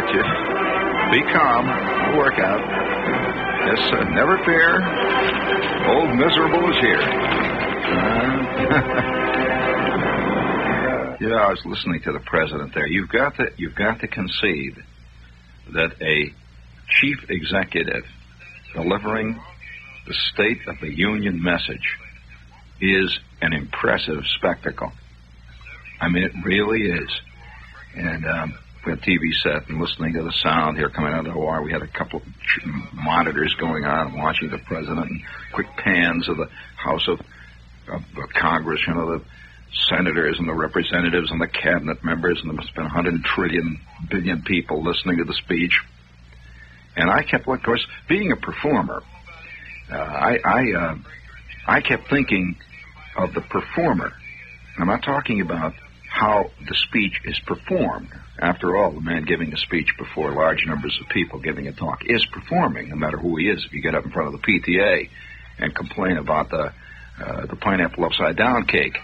got you. Be calm. It'll work out. Yes, never fear. Old Miserable is here. I was listening to the president there. You've got to concede that a chief executive delivering the State of the Union message is an impressive spectacle. I mean, it really is. And we had a TV set and listening to the sound here coming out of the WOR. We had a couple of monitors going on and watching the president and quick pans of the House of Congress, the senators and the representatives and the cabinet members, and there must have been 100 billion people listening to the speech. And I kept, of course, being a performer, I kept thinking of the performer. I'm not talking about how the speech is performed. After all, the man giving a speech before large numbers of people, giving a talk, is performing, no matter who he is. If you get up in front of the PTA and complain about the pineapple upside down cake,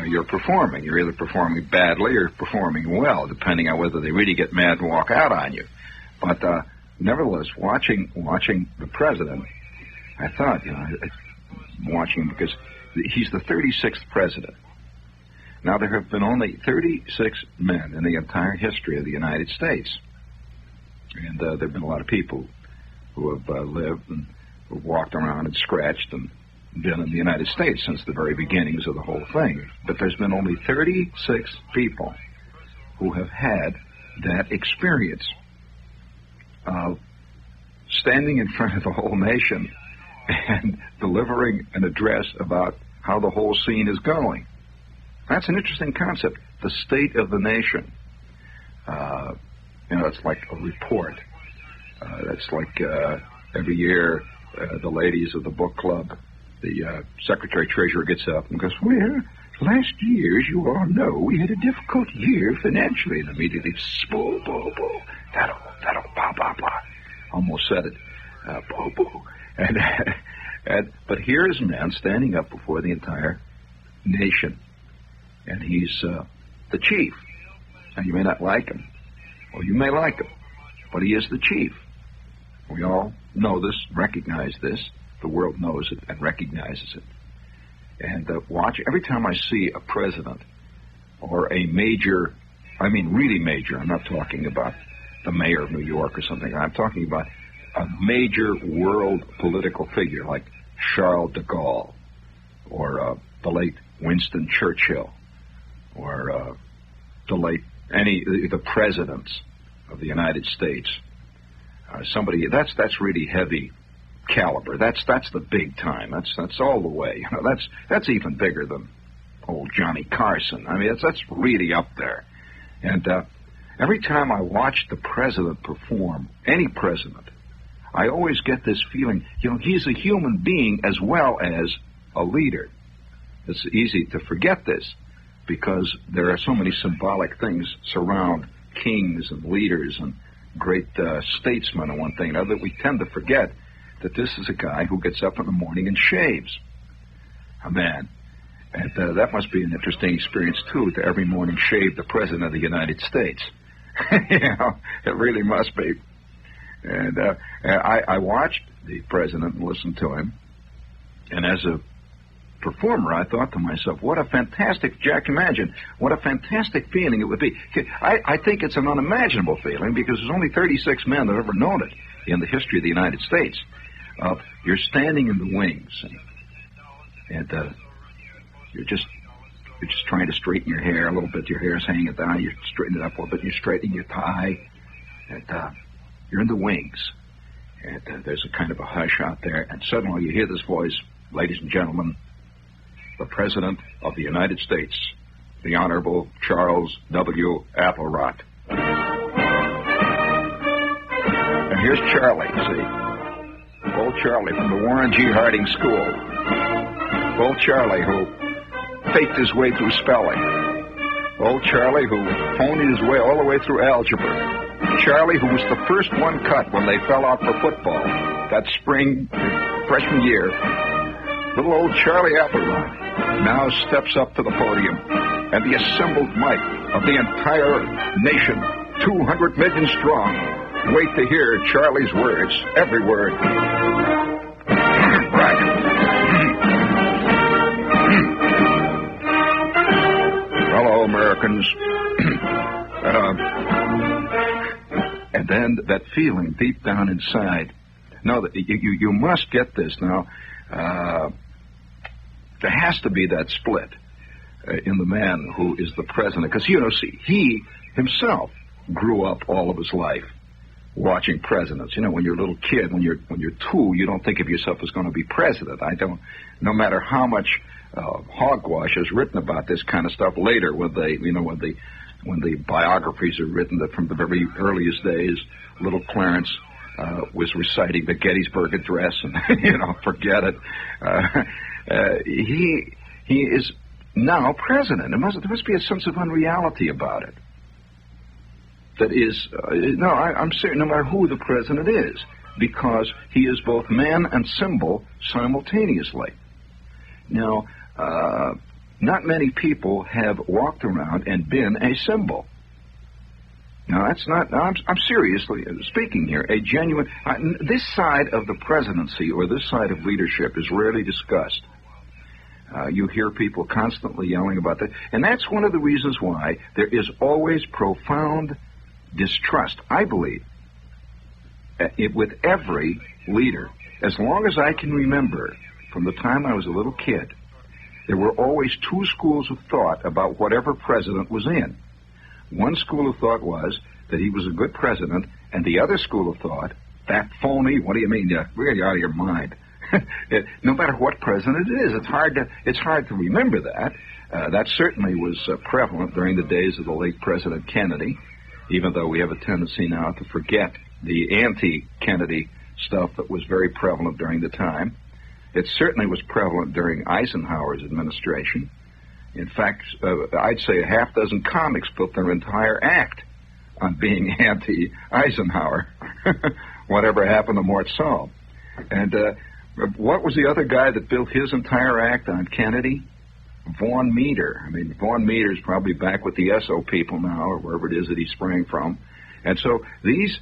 you're performing. You're either performing badly or performing well, depending on whether they really get mad and walk out on you. But nevertheless, watching the president, I thought, watching him because he's the 36th president. Now, there have been only 36 men in the entire history of the United States. And there have been a lot of people who have lived and who have walked around and scratched and been in the United States since the very beginnings of the whole thing. But there's been only 36 people who have had that experience of standing in front of the whole nation and delivering an address about how the whole scene is going. That's an interesting concept, the state of the nation. It's like a report. That's like every year the ladies of the book club, the secretary-treasurer gets up and goes, well, last year, as you all know, we had a difficult year financially. And immediately, boo, boo, boo, that'll, blah, blah, blah. Almost said it, boo, boo. But here's a man standing up before the entire nation. And he's the chief. And you may not like him, or you may like him, but he is the chief. We all know this, recognize this. The world knows it and recognizes it. And every time I see a president or a major, I mean really major, I'm not talking about the mayor of New York or something. I'm talking about a major world political figure like Charles de Gaulle or the late Winston Churchill or the presidents of the United States. Somebody that's really heavy caliber. That's the big time. That's all the way. That's even bigger than old Johnny Carson. I mean, that's really up there. And every time I watch the president perform, any president, I always get this feeling, he's a human being as well as a leader. It's easy to forget this because there are so many symbolic things surround kings and leaders and great statesmen and one thing and another that we tend to forget that this is a guy who gets up in the morning and shaves. A man. And that must be an interesting experience, too, to every morning shave the President of the United States. It really must be. And I watched the President and listened to him. And as a performer, I thought to myself, what a fantastic, Jack, imagine, what a fantastic feeling it would be. I think it's an unimaginable feeling because there's only 36 men that have ever known it in the history of the United States. You're standing in the wings, and you're just trying to straighten your hair a little bit. Your hair's hanging down. You straighten it up a little bit. You're straightening your tie, and you're in the wings. And there's a kind of a hush out there, and suddenly you hear this voice, ladies and gentlemen, the President of the United States, the Honorable Charles W. Applerot. And here's Charlie, see? Old Charlie from the Warren G. Harding School. Old Charlie who faked his way through spelling. Old Charlie who phoned his way all the way through algebra. Charlie who was the first one cut when they fell out for football that spring, freshman year. Little old Charlie Applerot now steps up to the podium, and the assembled might of the entire nation 200 million strong. Wait to hear Charlie's words, every word. Right. Hello, Americans. And then that feeling deep down inside. No, you must get this now. There has to be that split in the man who is the president, because see, he himself grew up all of his life watching presidents. When you're a little kid, when you're 2, you don't think of yourself as going to be president. I don't. No matter how much hogwash is written about this kind of stuff later, when the biographies are written that from the very earliest days, little Clarence was reciting the Gettysburg Address, and forget it. He is now president. There must be a sense of unreality about it. That is, I'm certain no matter who the president is, because he is both man and symbol simultaneously. Now, not many people have walked around and been a symbol. Now, that's not, I'm seriously speaking here, a genuine, this side of the presidency or this side of leadership is rarely discussed. You hear people constantly yelling about that, and that's one of the reasons why there is always profound distrust, I believe, with every leader. As long as I can remember, from the time I was a little kid, there were always 2 schools of thought about whatever president was in. One school of thought was that he was a good president, and the other school of thought, that phony, what do you mean? You're really out of your mind. No matter what president it is, it's hard to remember that. That certainly was prevalent during the days of the late President Kennedy, even though we have a tendency now to forget the anti-Kennedy stuff that was very prevalent during the time. It certainly was prevalent during Eisenhower's administration. In fact, I'd say a half dozen comics built their entire act on being anti-Eisenhower. Whatever happened to Mort Saul? And what was the other guy that built his entire act on Kennedy? Von Meter. I mean, Von Meter's probably back with the Esso people now, or wherever it is that he sprang from. And so these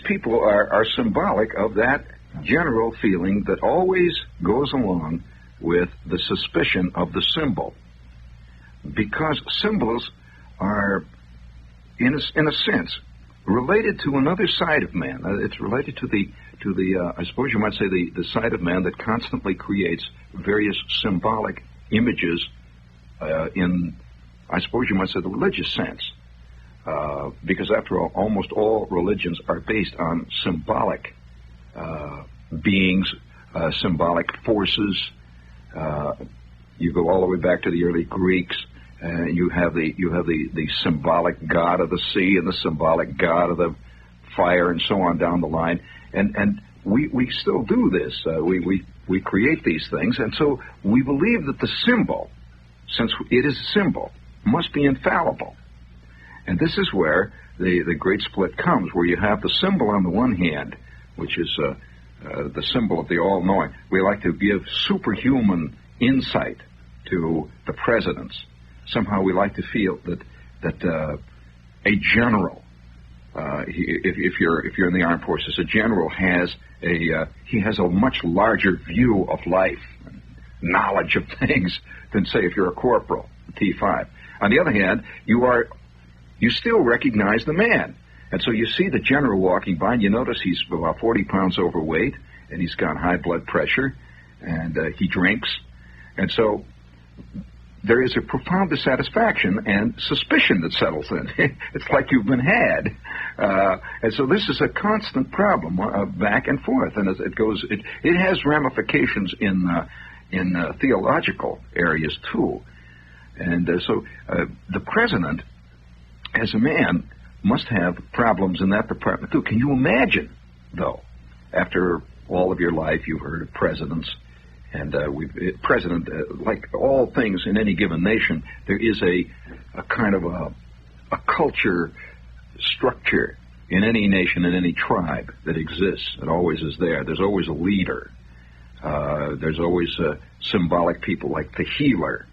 people are symbolic of that general feeling that always goes along with the suspicion of the symbol, because symbols are, in a sense, related to another side of man. It's related to the I suppose you might say the side of man that constantly creates various symbolic images in, I suppose you might say, the religious sense, because after all, almost all religions are based on symbolic beings, symbolic forces. You go all the way back to the early Greeks, and you have the symbolic god of the sea and the symbolic god of the fire and so on down the line. And we still do this. We create these things, and so we believe that the symbol, since it is a symbol, must be infallible. And this is where the great split comes, where you have the symbol on the one hand, which is the symbol of the all-knowing. We like to give superhuman insight to the presidents. Somehow we like to feel that a general, if you're in the armed forces, a general has a much larger view of life, and knowledge of things than, say, if you're a corporal, a T5. On the other hand, you still recognize the man. And so you see the general walking by, and you notice he's about 40 pounds overweight, and he's got high blood pressure, and he drinks. And so there is a profound dissatisfaction and suspicion that settles in. It's like you've been had. And so this is a constant problem, back and forth. And as it goes, it has ramifications in theological areas, too. And so the president, as a man, must have problems in that department, too. Can you imagine, though, after all of your life you've heard of presidents, and like all things in any given nation, there is a kind of a culture structure in any nation, in any tribe that exists. It always is there. There's always a leader. There's always symbolic people like the healer.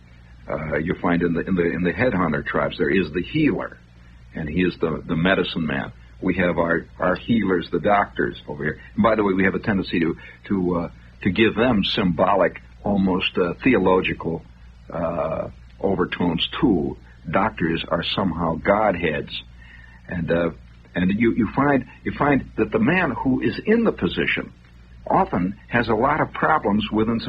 You find in the headhunter tribes there is the healer. and he is the medicine man. We have our healers, the doctors over here. And by the way, we have a tendency to give them symbolic, almost theological overtones too. Doctors are somehow godheads, and you find that the man who is in the position often has a lot of problems within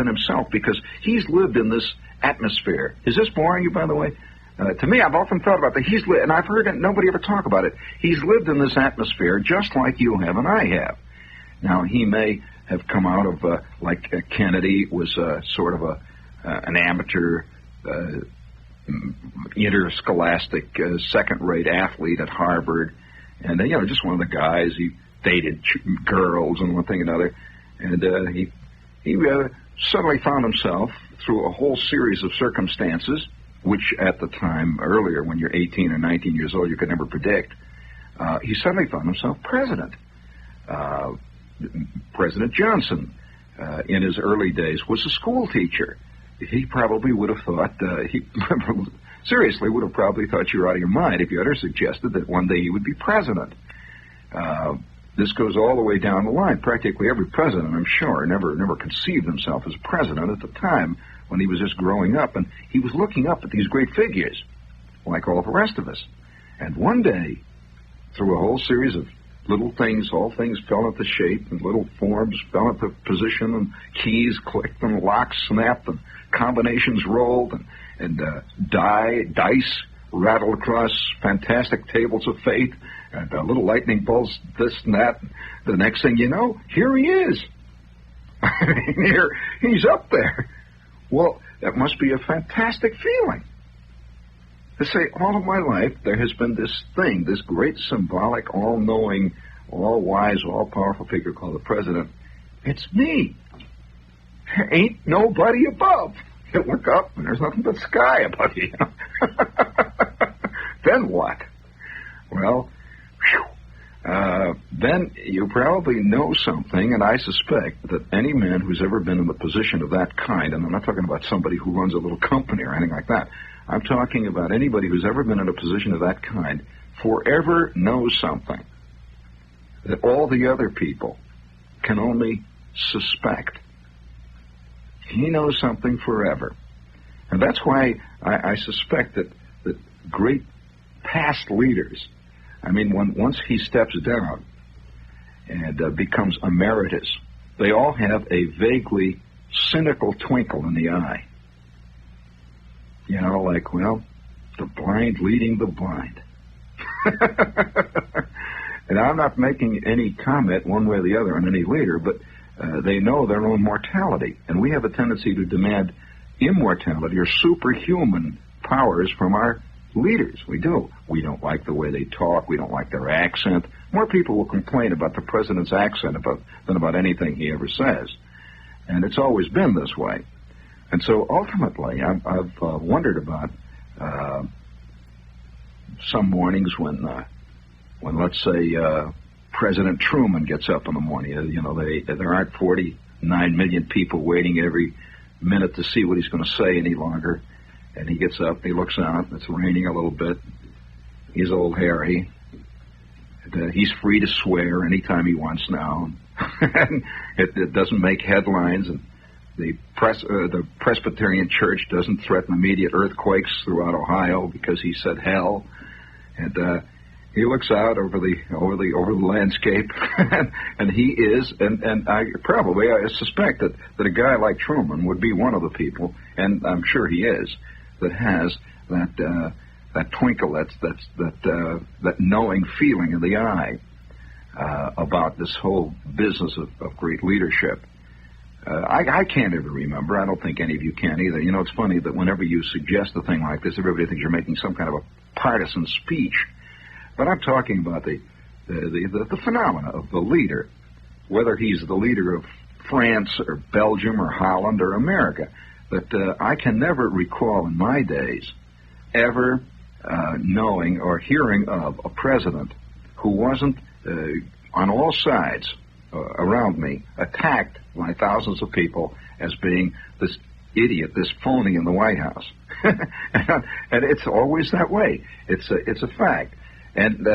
himself because he's lived in this atmosphere. Is this boring you, by the way? To me, I've often thought about that. And I've heard nobody ever talk about it. He's lived in this atmosphere just like you have and I have. Now, he may have come out of, like Kennedy was sort of an amateur, interscholastic, second-rate athlete at Harvard, and just one of the guys. He dated girls and one thing and another, and he suddenly found himself through a whole series of circumstances, which at the time, earlier, when you're 18 or 19 years old, you could never predict. He suddenly found himself president. President Johnson, in his early days, was a school teacher. He probably would have thought, seriously would have probably thought you were out of your mind if you had ever suggested that one day he would be president. This goes all the way down the line. Practically every president, I'm sure, never conceived himself as president at the time when he was just growing up, and he was looking up at these great figures, like all the rest of us. And one day, through a whole series of little things, all things fell into shape, and little forms fell into position, and keys clicked, and locks snapped, and combinations rolled, and dice rattled across fantastic tables of fate, and little lightning bolts, this and that. The next thing you know, here he is. Here, he's up there. Well, that must be a fantastic feeling. To say, all of my life, there has been this thing, this great symbolic, all-knowing, all-wise, all-powerful figure called the president. It's me. There ain't nobody above. You look up, and there's nothing but sky above you. Then what? Well, then you probably know something, and I suspect that any man who's ever been in the position of that kind, and I'm not talking about somebody who runs a little company or anything like that, I'm talking about anybody who's ever been in a position of that kind, forever knows something that all the other people can only suspect. He knows something forever. And that's why I suspect that great past leaders, I mean, once he steps down and becomes emeritus, they all have a vaguely cynical twinkle in the eye. You know, like, well, the blind leading the blind. And I'm not making any comment one way or the other on any leader, but they know their own mortality. And we have a tendency to demand immortality or superhuman powers from our leaders. We do. We don't like the way they talk. We don't like their accent. More people will complain about the president's accent than about anything he ever says. And it's always been this way. And so ultimately, I've wondered about some mornings when let's say, President Truman gets up in the morning. You know, there aren't 49 million people waiting every minute to see what he's going to say any longer. And he gets up, he looks out, it's raining a little bit. He's old Harry. And, he's free to swear anytime he wants now. It doesn't make headlines, and the Presbyterian Church doesn't threaten immediate earthquakes throughout Ohio because he said hell. And he looks out over the landscape, and he is, and I suspect that a guy like Truman would be one of the people, and I'm sure he is, that has that twinkle, that knowing feeling in the eye about this whole business of great leadership. I can't ever remember. I don't think any of you can either. You know, it's funny that whenever you suggest a thing like this, everybody thinks you're making some kind of a partisan speech. But I'm talking about the phenomena of the leader, whether he's the leader of France or Belgium or Holland or America, that I can never recall in my days ever knowing or hearing of a president who wasn't on all sides around me attacked by thousands of people as being this idiot, this phony in the White House. And it's always that way. It's a fact. And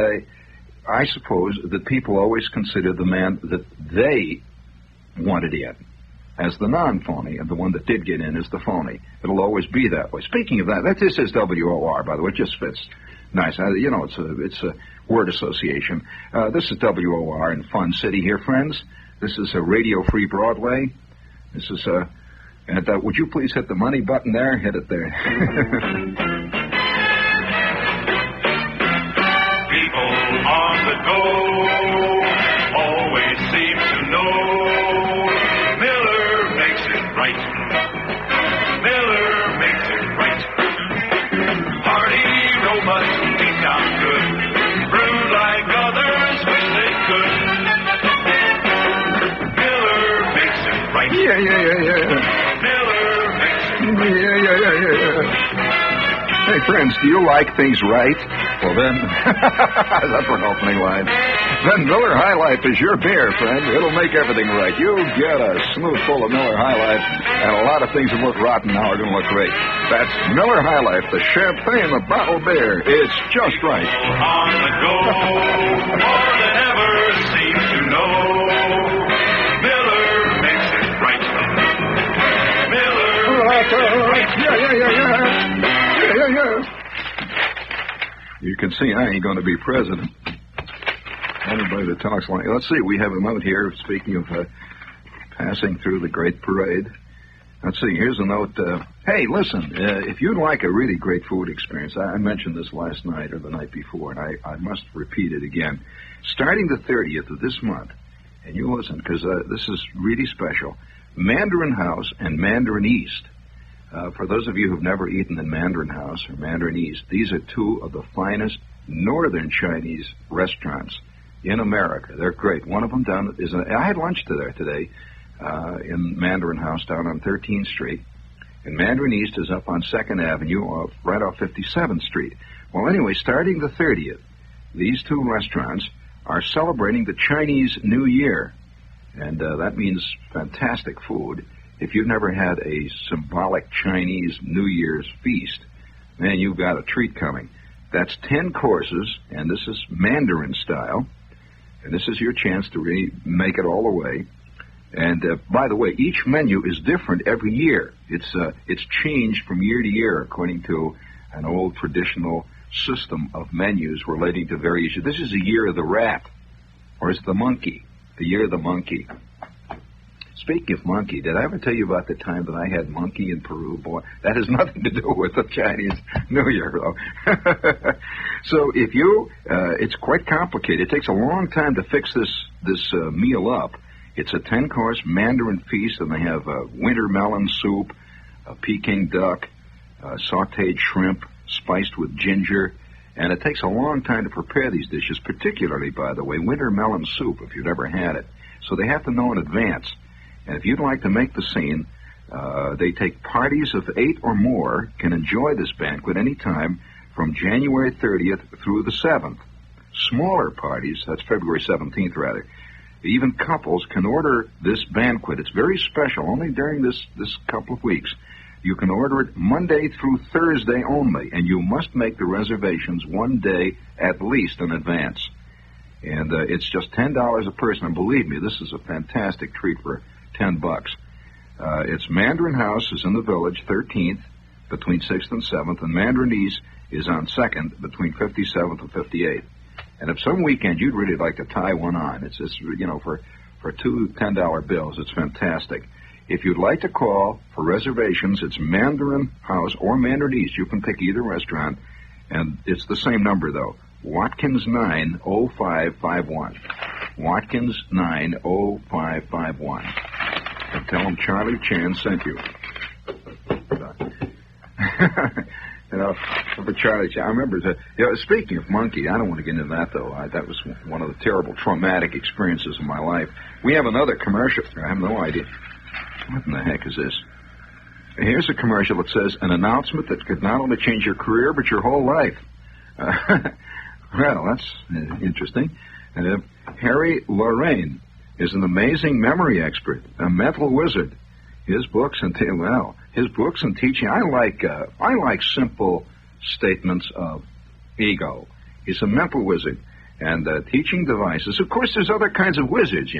I suppose that people always consider the man that they wanted in as the non-phony, and the one that did get in is the phony. It'll always be that way. Speaking of that this is WOR, by the way. It just fits nice. It's a word association. This is WOR in Fun City here, friends. This is a Radio Free Broadway. This is and would you please hit the money button there? Hit it there. People on the go always seem to know Miller makes it right. Miller makes it right. Hearty, robust, deep down good. Brewed like others wish they could. Miller makes it right. Yeah. Miller makes it right. Yeah. Hey, friends, do you like things right? Well, then, that's an opening line. Then Miller High Life is your beer, friend. It'll make everything right. You'll get a smooth full of Miller High Life, and a lot of things that look rotten now are going to look great. That's Miller High Life, the champagne of bottled beer. It's just right. On the go, more than ever seem to know. Miller makes it right. Miller makes it right. Yeah. You can see I ain't going to be president. Anybody that talks like... Let's see, we have a note here, speaking of passing through the Great Parade. Let's see, here's a note. Hey, listen, if you'd like a really great food experience, I mentioned this last night or the night before, and I must repeat it again. Starting the 30th of this month, and you listen, because this is really special, Mandarin House and Mandarin East. For those of you who've never eaten in Mandarin House or Mandarin East, these are two of the finest northern Chinese restaurants in America. They're great. One of them I had lunch there today in Mandarin House down on 13th Street. And Mandarin East is up on 2nd Avenue, right off 57th Street. Well, anyway, starting the 30th, these two restaurants are celebrating the Chinese New Year. And that means fantastic food. If you've never had a symbolic Chinese New Year's feast, man, you've got a treat coming. That's 10 courses, and this is Mandarin style. And this is your chance to really make it all the way. And, by the way, each menu is different every year. It's changed from year to year according to an old traditional system of menus relating to various... This is the year of the rat, or it's the monkey, the year of the monkey. Speaking of monkey, did I ever tell you about the time that I had monkey in Peru? Boy, that has nothing to do with the Chinese New Year, though. So if you, it's quite complicated. It takes a long time to fix this meal up. It's a 10-course Mandarin feast, and they have winter melon soup, a Peking duck, sautéed shrimp, spiced with ginger. And it takes a long time to prepare these dishes, particularly, by the way, winter melon soup, if you've never had it. So they have to know in advance. And if you'd like to make the scene, they take parties of 8 or more, can enjoy this banquet anytime from January 30th through the 7th. Smaller parties, that's February 17th rather, even couples can order this banquet. It's very special, only during this couple of weeks. You can order it Monday through Thursday only, and you must make the reservations one day at least in advance. And it's just $10 a person, and believe me, this is a fantastic treat for $10. It's Mandarin House is in the Village, 13th, between 6th and 7th, and Mandarin East is on 2nd, between 57th and 58th. And if some weekend you'd really like to tie one on, it's for two $10 bills, it's fantastic. If you'd like to call for reservations, it's Mandarin House or Mandarin East. You can pick either restaurant, and it's the same number, though. Watkins 90551. Watkins 90551. And tell them Charlie Chan sent you. For Charlie Chan. I remember speaking of monkey, I don't want to get into that, though. That was one of the terrible traumatic experiences of my life. We have another commercial. I have no idea. What in the heck is this? Here's a commercial that says, an announcement that could not only change your career, but your whole life. Well, that's interesting. Harry Lorraine is an amazing memory expert, a mental wizard. His books and teaching. I like simple statements of ego. He's a mental wizard. And teaching devices. Of course, there's other kinds of wizards,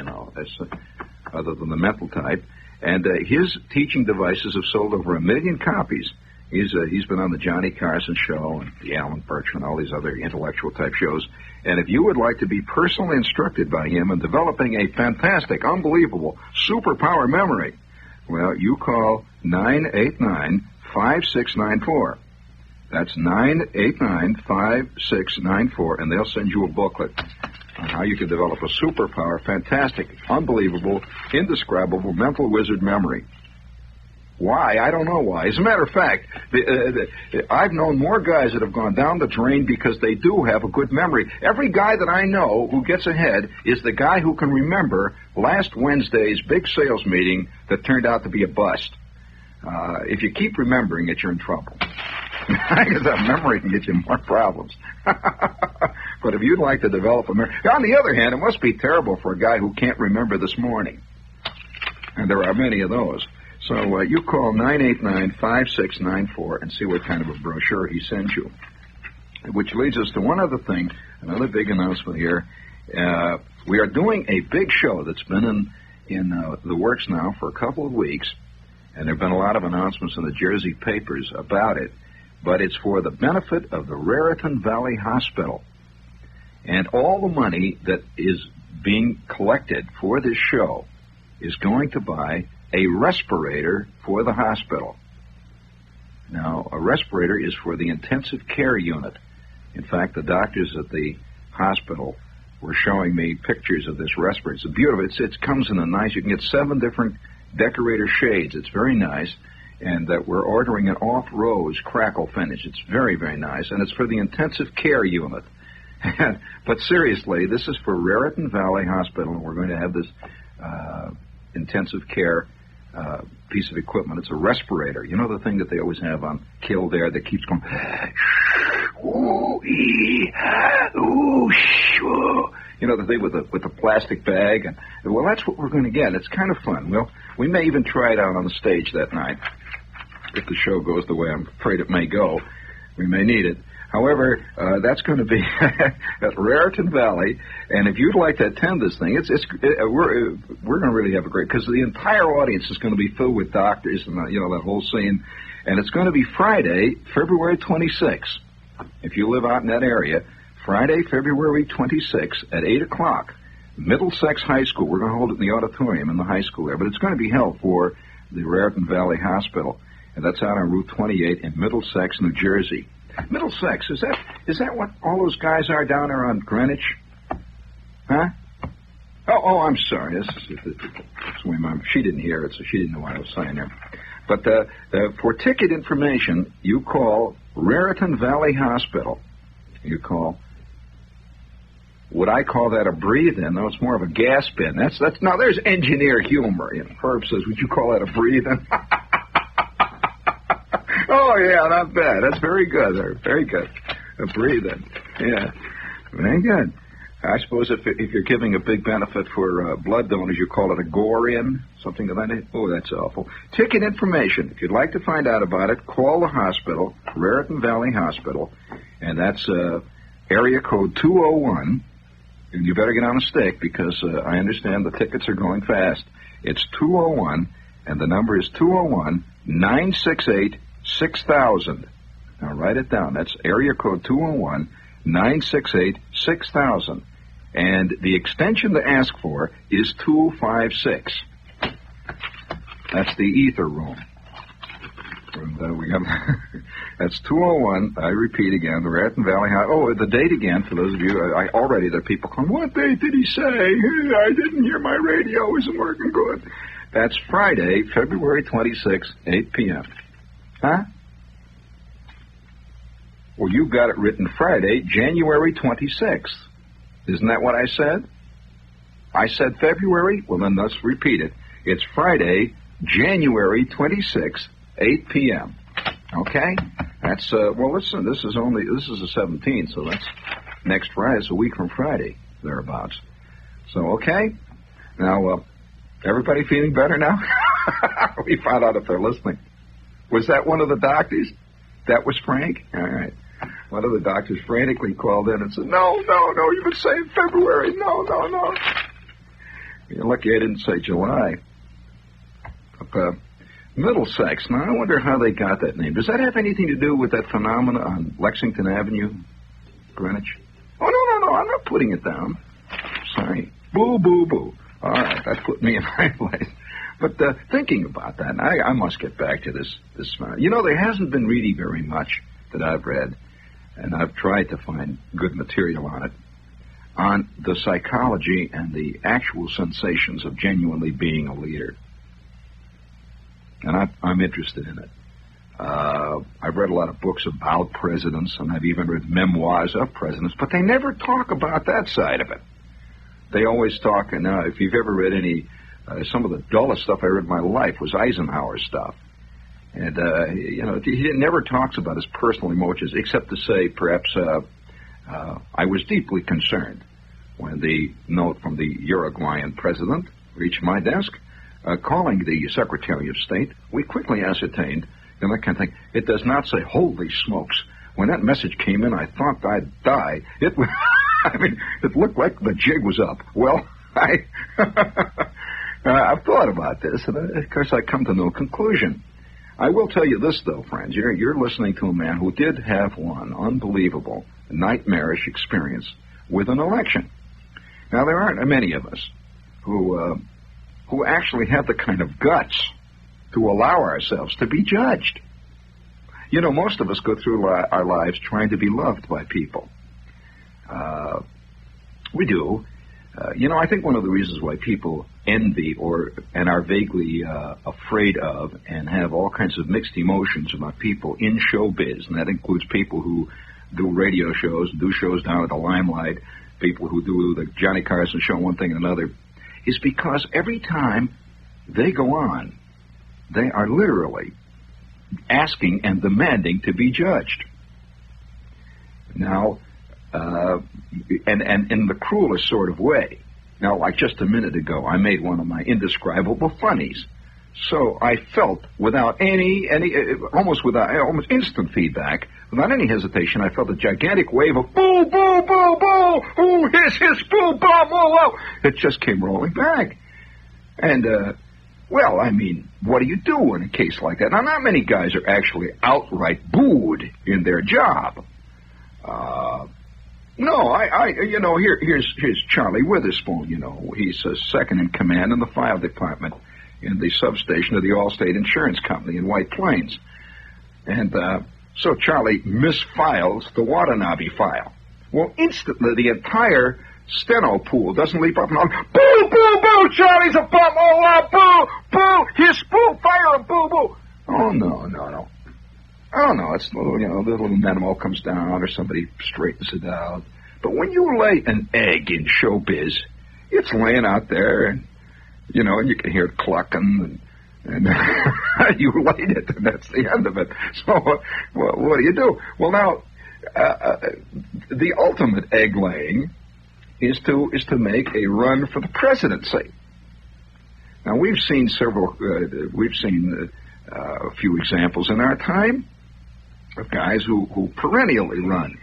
other than the mental type. And his teaching devices have sold over 1 million copies. He's been on the Johnny Carson show and the Alan Berkshire and all these other intellectual type shows. And if you would like to be personally instructed by him in developing a fantastic, unbelievable, superpower memory, well, you call 989-5694. That's 989-5694, and they'll send you a booklet on how you can develop a superpower, fantastic, unbelievable, indescribable mental wizard memory. Why? I don't know why. As a matter of fact, I've known more guys that have gone down the drain because they do have a good memory. Every guy that I know who gets ahead is the guy who can remember last Wednesday's big sales meeting that turned out to be a bust. If you keep remembering it, you're in trouble. Because that memory can get you more problems. But if you'd like to develop a memory... On the other hand, it must be terrible for a guy who can't remember this morning. And there are many of those. So you call 989-5694 and see what kind of a brochure he sends you. Which leads us to one other thing, another big announcement here. We are doing a big show that's been in the works now for a couple of weeks. And there have been a lot of announcements in the Jersey papers about it. But it's for the benefit of the Raritan Valley Hospital. And all the money that is being collected for this show is going to buy a respirator for the hospital. Now, a respirator is for the intensive care unit. In fact, the doctors at the hospital were showing me pictures of this respirator. It's beautiful. It comes in a nice, you can get 7 different decorator shades. It's very nice. And we're ordering an off-rose crackle finish. It's very, very nice. And it's for the intensive care unit. But seriously, this is for Raritan Valley Hospital, and we're going to have this intensive care piece of equipment. It's a respirator. You know the thing that they always have on Kildare that keeps going, ooh, ee, ooh, shoo. You know, the thing with the plastic bag. And well, that's what we're going to get. It's kind of fun. Well, we may even try it out on the stage that night. If the show goes the way I'm afraid it may go, we may need it. However, that's going to be at Raritan Valley, and if you'd like to attend this thing, we're going to really have a great, because the entire audience is going to be filled with doctors and that whole scene, and it's going to be Friday, February 26th. If you live out in that area, Friday, February 26th at 8 o'clock, Middlesex High School. We're going to hold it in the auditorium in the high school there, but it's going to be held for the Raritan Valley Hospital, and that's out on Route 28 in Middlesex, New Jersey. Middlesex, is that what all those guys are down there on Greenwich? Huh? Oh, I'm sorry. That's my mom. She didn't hear it, so she didn't know what I was saying there. But for ticket information, you call Raritan Valley Hospital. You call. Would I call that a breathe-in? No, it's more of a gas bin. That's now. There's engineer humor. Herb says, "Would you call that a breathe-in?" Oh, yeah, not bad. That's very good. Very good. A breathe-in. Yeah. Very good. I suppose if you're giving a big benefit for blood donors, you call it a gore-in, something of that nature. Oh, that's awful. Ticket information. If you'd like to find out about it, call the hospital, Raritan Valley Hospital, and that's area code 201. And you better get on a stick because I understand the tickets are going fast. It's 201, and the number is 201-968-6000. Now, write it down. That's area code 201-968-6000. And the extension to ask for is 256. That's the ether room. And, we got that's 201. I repeat again, the Raritan Valley High. Oh, the date again, for those of you, already there are people calling, what date did he say? I didn't hear, my radio isn't working good. That's Friday, February 26th, 8 p.m. Huh? Well, you've got it written Friday, January 26th. Isn't that what I said? I said February? Well, then let's repeat it. It's Friday, January 26th, 8 p.m. Okay? That's, well, listen, this is the 17th, so that's next Friday. It's a week from Friday, thereabouts. So, okay? Now, everybody feeling better now? We found out if they're listening. Was that one of the doctors? That was Frank? All right. One of the doctors frantically called in and said, no, you've been saying February. No. You're lucky I didn't say July. Middlesex. Now, I wonder how they got that name. Does that have anything to do with that phenomena on Lexington Avenue, Greenwich? Oh, no, I'm not putting it down. Sorry. Boo. All right, that put me in my place. But thinking about that, and I must get back to this. There hasn't been really very much that I've read, and I've tried to find good material on it, on the psychology and the actual sensations of genuinely being a leader. And I'm interested in it. I've read a lot of books about presidents, and I've even read memoirs of presidents, but they never talk about that side of it. They always talk, and if you've ever read any, some of the dullest stuff I read in my life was Eisenhower stuff. And, he never talks about his personal emotions, except to say, perhaps, I was deeply concerned when the note from the Uruguayan president reached my desk, calling the Secretary of State. We quickly ascertained, and that kind of thing. It does not say, holy smokes. When that message came in, I thought I'd die. It looked like the jig was up. Well, I've thought about this, and of course I come to no conclusion. I will tell you this, though, friends. You're listening to a man who did have one unbelievable, nightmarish experience with an election. Now, there aren't many of us who actually have the kind of guts to allow ourselves to be judged. Most of us go through our lives trying to be loved by people. We do. I think one of the reasons why people envy and are vaguely afraid of and have all kinds of mixed emotions about people in showbiz, and that includes people who do radio shows, do shows down at the Limelight, people who do the Johnny Carson show, one thing and another, is because every time they go on, they are literally asking and demanding to be judged. Now, and in the cruelest sort of way. Now, like just a minute ago, I made one of my indescribable funnies. So I felt without almost instant feedback, without any hesitation, I felt a gigantic wave of boo, boo, boo, boo, ooh, hiss, boo, boo, boo. It just came rolling back. And, what do you do in a case like that? Now, not many guys are actually outright booed in their job. Here's Charlie Witherspoon, He's second in command in the file department in the substation of the Allstate Insurance Company in White Plains. And so Charlie misfiles the Watanabe file. Well, instantly the entire steno pool doesn't leap up and on, boo, boo, boo, Charlie's a bum, boo, boo, hiss, boo, fire him, boo, boo. Oh, no. Oh, no, it's the little memo comes down or somebody straightens it out. But when you lay an egg in showbiz, it's laying out there, and, and you can hear it clucking, and you laid it, and that's the end of it. So, what do you do? Well, now, the ultimate egg laying is to make a run for the presidency. Now, we've seen a few examples in our time of guys who perennially run.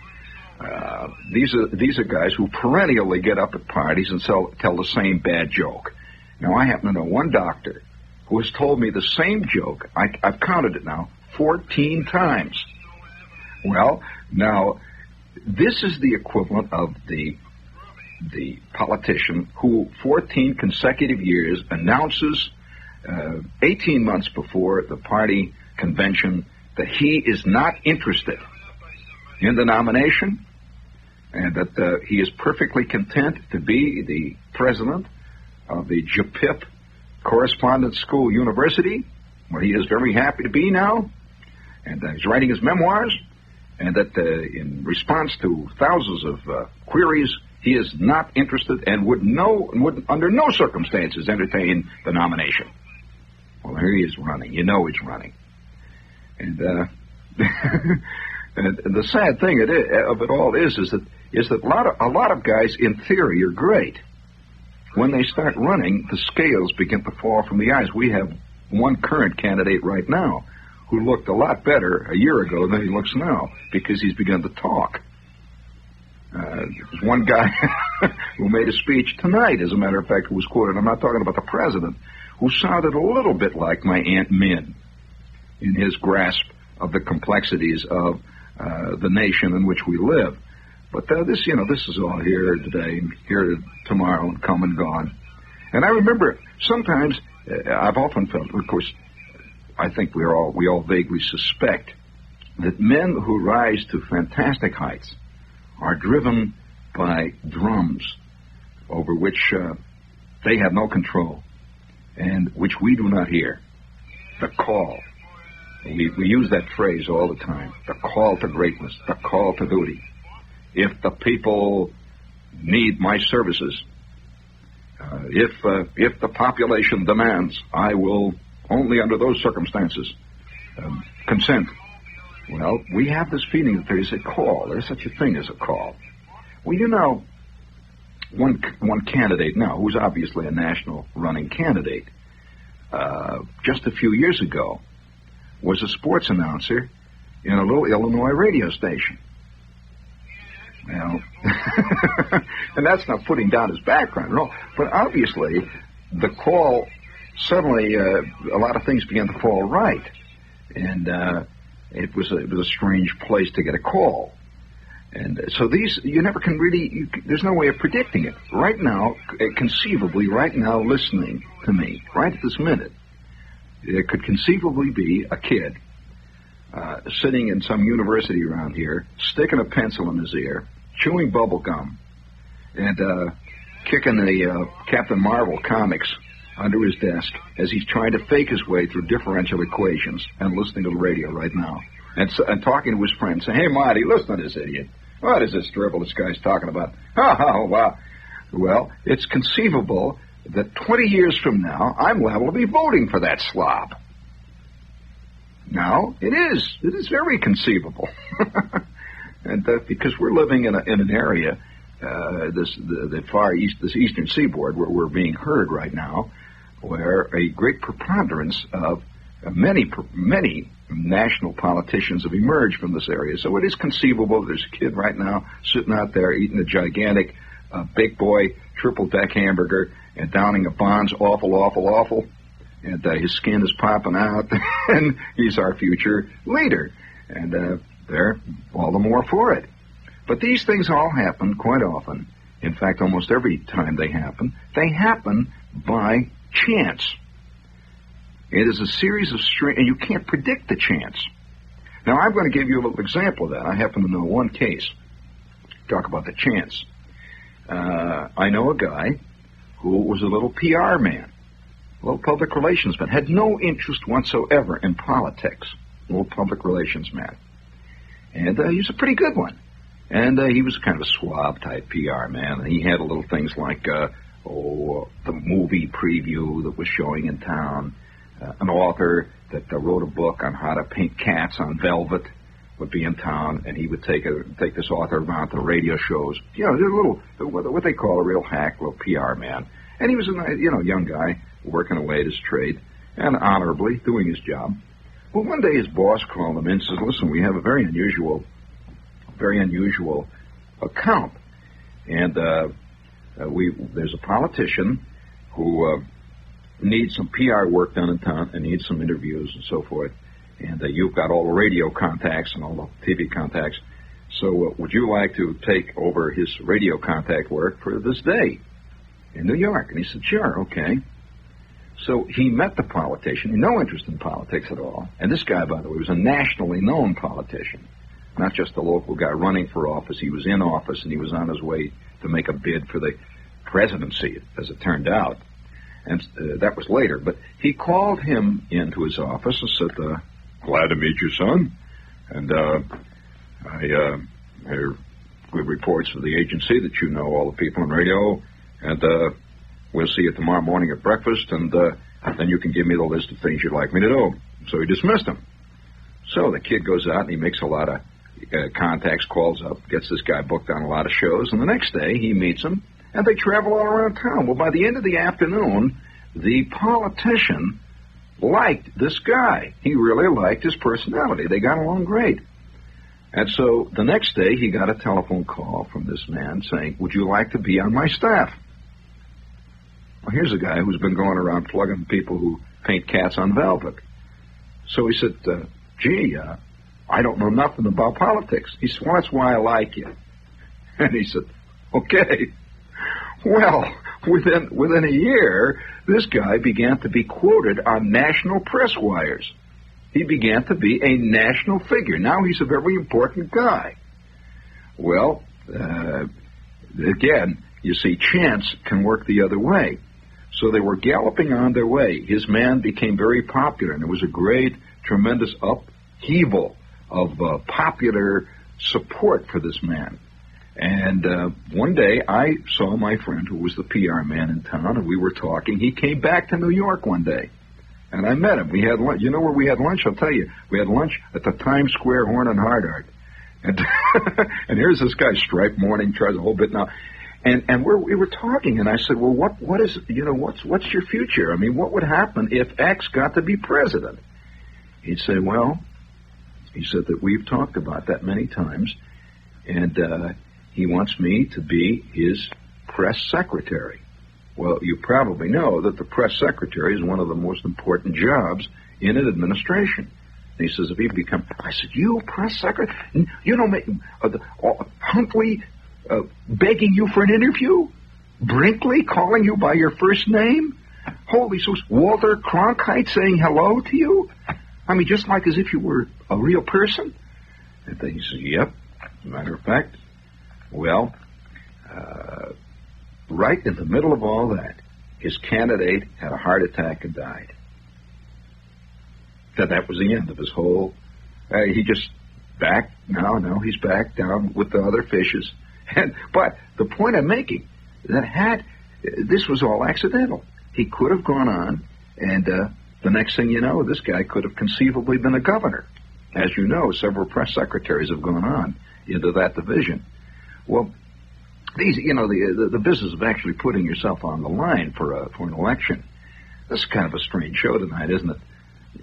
These are guys who perennially get up at parties and tell the same bad joke. Now, I happen to know one doctor who has told me the same joke. I've counted it now 14 times. Well, now, this is the equivalent of the politician who 14 consecutive years announces 18 months before the party convention that he is not interested in the nomination and that he is perfectly content to be the president of the JPIP Correspondence School University, where he is very happy to be now, and he's writing his memoirs, and that in response to thousands of queries, he is not interested and would under no circumstances entertain the nomination. Well, here he is running. He's running. And and the sad thing of it all is that a lot of guys in theory are great. When they start running, the scales begin to fall from the eyes. We have one current candidate right now who looked a lot better a year ago than he looks now because he's begun to talk. There's one guy who made a speech tonight, as a matter of fact, who was quoted. I'm not talking about the president, who sounded a little bit like my Aunt Min in his grasp of the complexities of the nation in which we live. But this is all here today and here tomorrow and come and gone. And I remember sometimes I've often felt, of course, I think we all vaguely suspect that men who rise to fantastic heights are driven by drums over which they have no control and which we do not hear. The call. We use that phrase all the time. The call to greatness, the call to duty. If the people need my services, if the population demands, I will only under those circumstances consent. Well, we have this feeling that there is a call. There's such a thing as a call. Well, you know, one candidate now, who's obviously a national running candidate, just a few years ago, was a sports announcer in a little Illinois radio station. Well, and that's not putting down his background at all. But obviously, the call, suddenly a lot of things began to fall right. And it was a strange place to get a call. And so these, you never can really, there's no way of predicting it. Right now, conceivably, right now, listening to me, right at this minute, there could conceivably be a kid sitting in some university around here, sticking a pencil in his ear, chewing bubble gum, and kicking the Captain Marvel comics under his desk as he's trying to fake his way through differential equations and listening to the radio right now. And talking to his friends, saying, "Hey, Marty, listen to this idiot. What is this dribble this guy's talking about? Oh, wow." Well, it's conceivable that 20 years from now, I'm liable to be voting for that slob. Now, it is very conceivable. And because we're living in an area, the far east, this eastern seaboard, where we're being heard right now, where a great preponderance of many national politicians have emerged from this area. So it is conceivable there's a kid right now sitting out there eating a gigantic big boy triple-deck hamburger and downing a Bond's awful, and his skin is popping out, and he's our future leader. And they're all the more for it. But these things all happen quite often. In fact, almost every time they happen by chance. It is a series of and you can't predict the chance. Now, I'm going to give you a little example of that. I happen to know one case. Talk about the chance. I know a guy who was a little PR man, a little public relations man, had no interest whatsoever in politics, a little public relations man. And he was a pretty good one. And he was kind of a suave-type PR man. And he had little things like, the movie preview that was showing in town. An author that wrote a book on how to paint cats on velvet would be in town, and he would take this author around to radio shows. You know, a little, what they call a real hack, little PR man. And he was a young guy working away at his trade and honorably doing his job. Well, one day his boss called him in and says, "Listen, we have a very unusual account, and there's a politician who needs some PR work done in town and needs some interviews and so forth. And you've got all the radio contacts and all the TV contacts. So would you like to take over his radio contact work for this day in New York?" And he said, "Sure, okay." So he met the politician. He had no interest in politics at all. And this guy, by the way, was a nationally known politician, not just a local guy running for office. He was in office, and he was on his way to make a bid for the presidency, as it turned out. And that was later. But he called him into his office and said, "Glad to meet you, son. And I hear good reports from the agency that you know all the people on radio. And we'll see you tomorrow morning at breakfast. And then you can give me the list of things you'd like me to do." So he dismissed him. So the kid goes out and he makes a lot of contacts, calls up, gets this guy booked on a lot of shows. And the next day he meets him. And they travel all around town. Well, by the end of the afternoon, the politician liked this guy. He really liked his personality. They got along great. And so the next day he got a telephone call from this man saying, would you like to be on my staff? Well, here's a guy who's been going around plugging people who paint cats on velvet. So he said, I don't know nothing about politics. He said, well, that's why I like you. And he said, okay. Well, within a year, this guy began to be quoted on national press wires. He began to be a national figure. Now he's a very important guy. Well, again, you see, chance can work the other way. So they were galloping on their way. His man became very popular, and there was a great, tremendous upheaval of popular support for this man. And one day I saw my friend who was the PR man in town, and we were talking. He came back to New York one day. And I met him. We had lunch. You know where we had lunch? I'll tell you. We had lunch at the Times Square Horn and Hardart. And and here's this guy, striped mourning, tries a whole bit now. And we were talking, and I said, well, what is, what's your future? I mean, what would happen if X got to be president? He'd say, well, he said that we've talked about that many times, and he wants me to be his press secretary. Well, you probably know that the press secretary is one of the most important jobs in an administration. And he says, if he become, I said, you press secretary? You know, Huntley begging you for an interview? Brinkley calling you by your first name? Holy smokes, Walter Cronkite saying hello to you? I mean, just like as if you were a real person? And then he said, yep, as a matter of fact. Well, right in the middle of all that, his candidate had a heart attack and died. That was the end of his whole... he just back, now he's back down with the other fishes. But the point I'm making, this was all accidental. He could have gone on, and the next thing you know, this guy could have conceivably been a governor. As you know, several press secretaries have gone on into that division. Well, these, the business of actually putting yourself on the line for an election. This is kind of a strange show tonight, isn't it?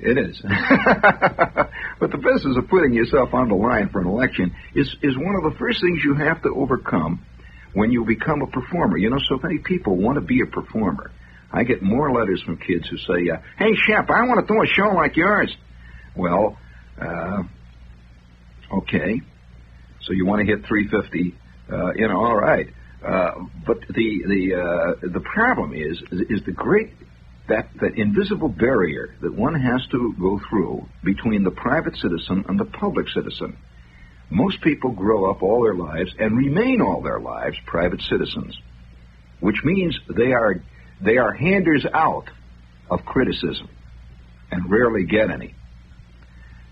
It is. But the business of putting yourself on the line for an election is one of the first things you have to overcome when you become a performer. So many people want to be a performer. I get more letters from kids who say, hey, Shep, I want to do a show like yours. Well, okay. So you want to hit 350. All right. But the problem is the great, that invisible barrier that one has to go through between the private citizen and the public citizen. Most people grow up all their lives and remain all their lives private citizens, which means they are handers out of criticism and rarely get any.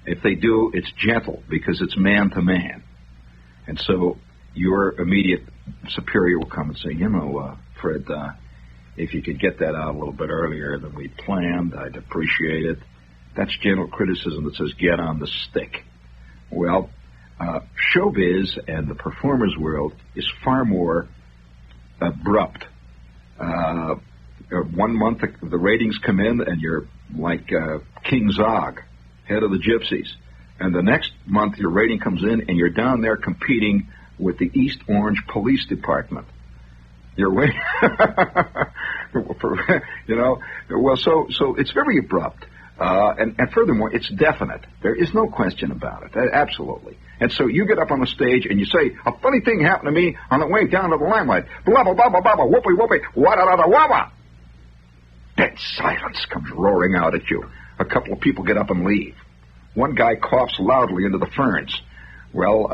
If they do, it's gentle because it's man to man. And so your immediate superior will come and say, Fred, if you could get that out a little bit earlier than we planned, I'd appreciate it. That's gentle criticism that says, get on the stick. Well, showbiz and the performer's world is far more abrupt. 1 month the ratings come in and you're like King Zog, head of the Gypsies. And the next month your rating comes in and you're down there competing with the East Orange Police Department. You're waiting, well, so it's very abrupt. And furthermore, it's definite. There is no question about it. Absolutely. And so you get up on the stage and you say, a funny thing happened to me on the way down to the limelight. Blah, blah, blah, blah, blah, whoopee, whoopee, wah-da-da-da-wah-wah. Dead silence comes roaring out at you. A couple of people get up and leave. One guy coughs loudly into the ferns. Well,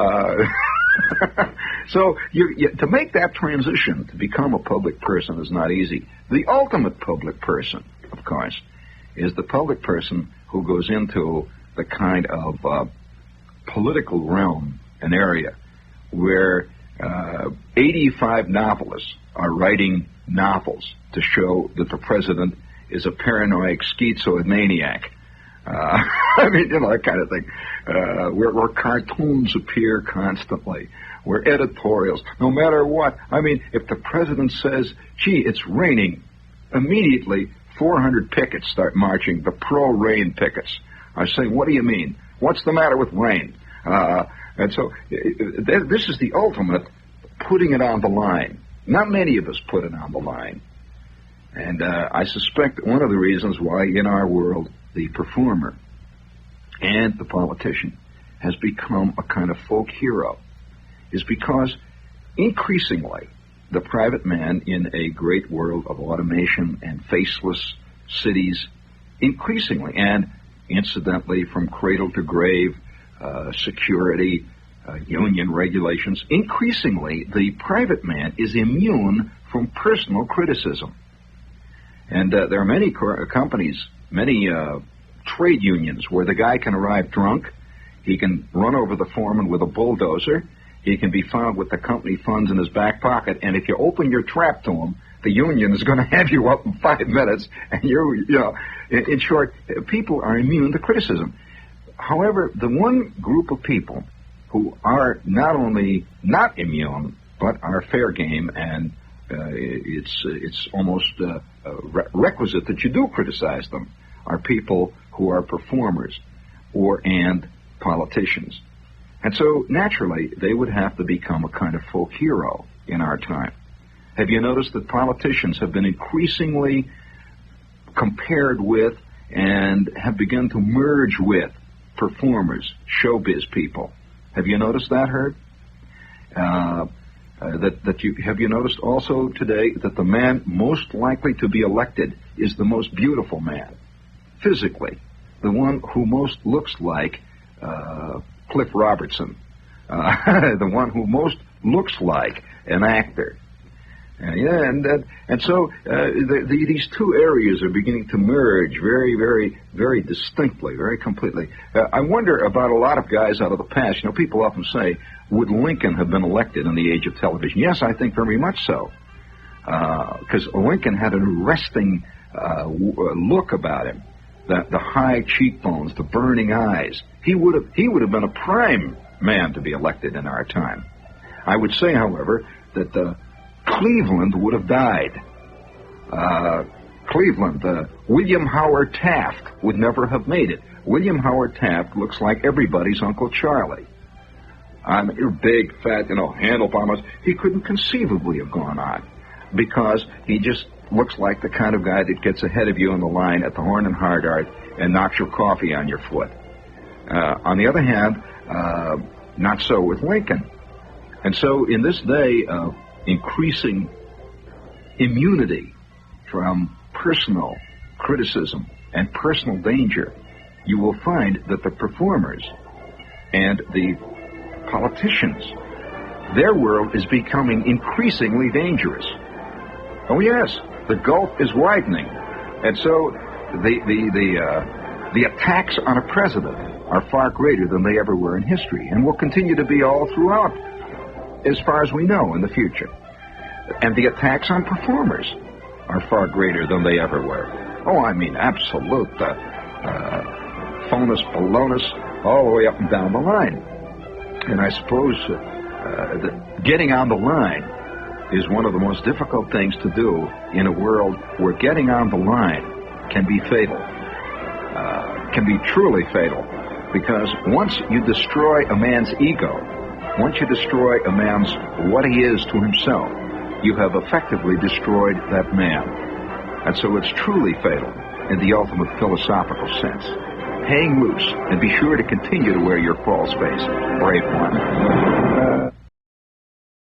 so to make that transition to become a public person is not easy. The ultimate public person, of course, is the public person who goes into the kind of political realm, an area where 85 novelists are writing novels to show that the president is a paranoid schizomaniac. I mean, that kind of thing. Where cartoons appear constantly, where editorials, no matter what. I mean, if the president says, gee, it's raining, immediately 400 pickets start marching, the pro-rain pickets. I say, what do you mean? What's the matter with rain? And so this is the ultimate putting it on the line. Not many of us put it on the line. And I suspect that one of the reasons why in our world the performer and the politician has become a kind of folk hero is because increasingly the private man in a great world of automation and faceless cities, increasingly, and incidentally from cradle to grave, security, union regulations, increasingly the private man is immune from personal criticism. And there are many companies, many trade unions where the guy can arrive drunk, he can run over the foreman with a bulldozer, he can be found with the company funds in his back pocket, and if you open your trap to him, the union is going to have you up in 5 minutes, and in short, people are immune to criticism. However, the one group of people who are not only not immune, but are fair game, and it's almost requisite that you do criticize them, are people who are performers and politicians. And so, naturally, they would have to become a kind of folk hero in our time. Have you noticed that politicians have been increasingly compared with and have begun to merge with performers, showbiz people? Have you noticed that, Herb? Have you noticed also today that the man most likely to be elected is the most beautiful man, physically, the one who most looks like Cliff Robertson, the one who most looks like an actor. And so these two areas are beginning to merge very, very, very distinctly, very completely. I wonder about a lot of guys out of the past. You know, people often say, would Lincoln have been elected in the age of television? Yes, I think very much so. Because Lincoln had an arresting look about him. The high cheekbones, the burning eyes. He would have been a prime man to be elected in our time. I would say, however, that Cleveland would have died. William Howard Taft would never have made it. William Howard Taft looks like everybody's Uncle Charlie. You're big, fat, handlebar. He couldn't conceivably have gone on because he just looks like the kind of guy that gets ahead of you in the line at the Horn and Hardart and knocks your coffee on your foot. On the other hand, not so with Lincoln. And so in this day of increasing immunity from personal criticism and personal danger, you will find that the performers and the politicians, their world is becoming increasingly dangerous. Oh yes, the gulf is widening, and so the attacks on a president are far greater than they ever were in history, and will continue to be all throughout, as far as we know, in the future. And the attacks on performers are far greater than they ever were. Oh, I mean, absolute phonus, balonus, all the way up and down the line. And I suppose that getting on the line is one of the most difficult things to do in a world where getting on the line can be fatal, can be truly fatal, because once you destroy a man's ego, once you destroy a man's what he is to himself, you have effectively destroyed that man. And so it's truly fatal in the ultimate philosophical sense. Hang loose and be sure to continue to wear your false face, brave one.